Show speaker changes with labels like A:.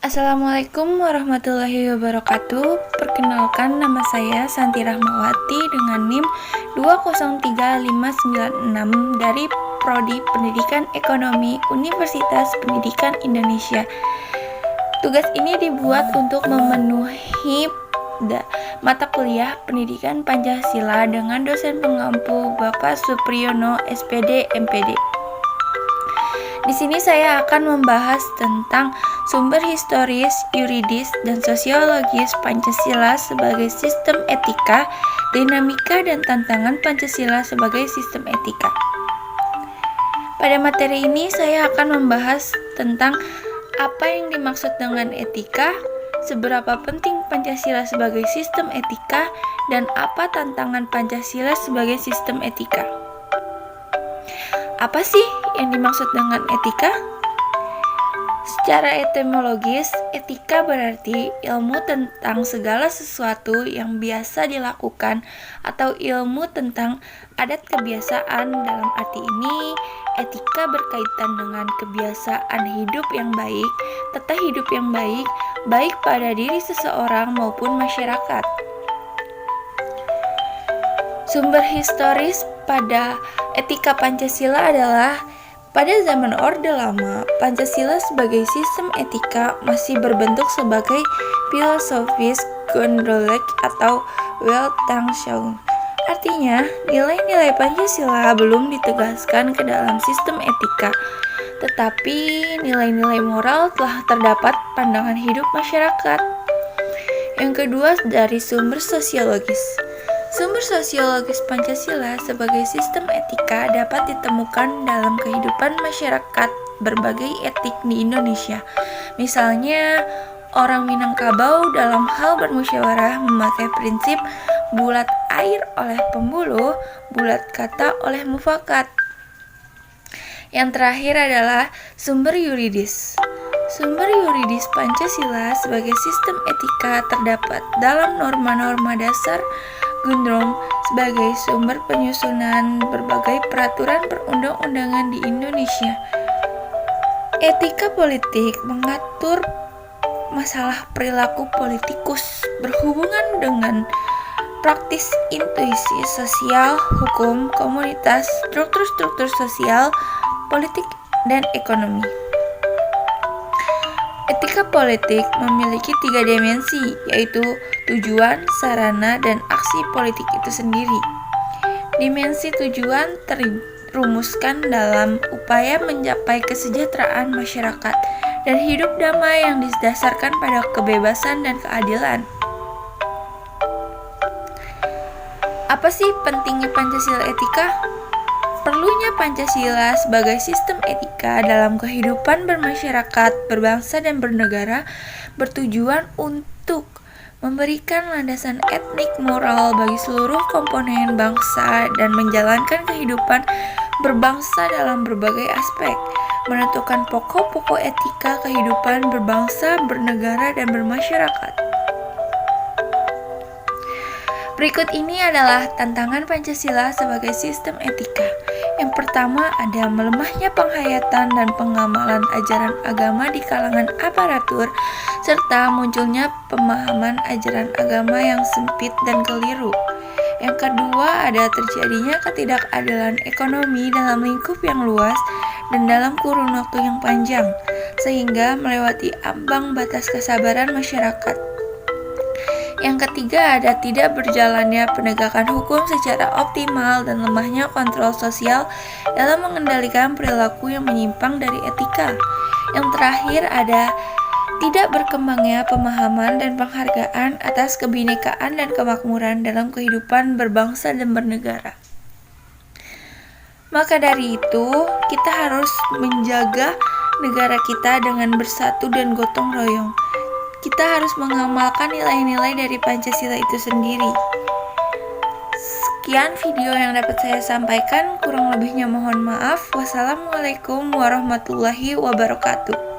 A: Assalamualaikum warahmatullahi wabarakatuh. Perkenalkan, nama saya Santi Rahmawati dengan NIM 203596 dari Prodi Pendidikan Ekonomi Universitas Pendidikan Indonesia. Tugas ini dibuat untuk memenuhi mata kuliah Pendidikan Pancasila dengan dosen pengampu Bapak Supriyono, SPD, MPD. Di sini saya akan membahas tentang sumber historis, yuridis, dan sosiologis Pancasila sebagai sistem etika, dinamika dan tantangan Pancasila sebagai sistem etika. Pada materi ini saya akan membahas tentang apa yang dimaksud dengan etika, seberapa penting Pancasila sebagai sistem etika, dan apa tantangan Pancasila sebagai sistem etika. Apa sih yang dimaksud dengan etika? Secara etimologis, etika berarti ilmu tentang segala sesuatu yang biasa dilakukan atau ilmu tentang adat kebiasaan. Dalam arti ini, etika berkaitan dengan kebiasaan hidup yang baik, tata hidup yang baik, baik pada diri seseorang maupun masyarakat. Sumber historis pada etika Pancasila adalah pada zaman Orde Lama, Pancasila sebagai sistem etika masih berbentuk sebagai filosofis Grundrecht atau Weltanschauung. Artinya, nilai-nilai Pancasila belum ditegaskan ke dalam sistem etika, tetapi nilai-nilai moral telah terdapat pandangan hidup masyarakat. Yang kedua, dari sumber sosiologis. Sumber sosiologis Pancasila sebagai sistem etika dapat ditemukan dalam kehidupan masyarakat berbagai etnik di Indonesia. Misalnya, orang Minangkabau dalam hal bermusyawarah memakai prinsip bulat air oleh pembuluh, bulat kata oleh mufakat. Yang terakhir adalah sumber yuridis. Sumber yuridis Pancasila sebagai sistem etika terdapat dalam norma-norma dasar Gundrom sebagai sumber penyusunan berbagai peraturan perundang-undangan di Indonesia. Etika politik mengatur masalah perilaku politikus berhubungan dengan praktis intuisi sosial, hukum, komunitas, struktur-struktur sosial, politik, dan ekonomi. Etika politik memiliki 3 dimensi, yaitu tujuan, sarana, dan aksi politik itu sendiri. Dimensi tujuan terumuskan dalam upaya mencapai kesejahteraan masyarakat dan hidup damai yang didasarkan pada kebebasan dan keadilan. Apa sih pentingnya Pancasila etika? Perlunya Pancasila sebagai sistem etika dalam kehidupan bermasyarakat, berbangsa, dan bernegara bertujuan untuk memberikan landasan etnik moral bagi seluruh komponen bangsa dan menjalankan kehidupan berbangsa dalam berbagai aspek, menentukan pokok-pokok etika kehidupan berbangsa, bernegara, dan bermasyarakat. Berikut ini adalah tantangan Pancasila sebagai sistem etika. Yang pertama ada melemahnya penghayatan dan pengamalan ajaran agama di kalangan aparatur, serta munculnya pemahaman ajaran agama yang sempit dan keliru. Yang kedua ada terjadinya ketidakadilan ekonomi dalam lingkup yang luas dan dalam kurun waktu yang panjang, sehingga melewati ambang batas kesabaran masyarakat. Yang ketiga ada tidak berjalannya penegakan hukum secara optimal dan lemahnya kontrol sosial dalam mengendalikan perilaku yang menyimpang dari etika. Yang terakhir ada tidak berkembangnya pemahaman dan penghargaan atas kebinekaan dan kemakmuran dalam kehidupan berbangsa dan bernegara. Maka dari itu, kita harus menjaga negara kita dengan bersatu dan gotong royong. Kita harus mengamalkan nilai-nilai dari Pancasila itu sendiri. Sekian video yang dapat saya sampaikan, kurang lebihnya mohon maaf. Wassalamualaikum warahmatullahi wabarakatuh.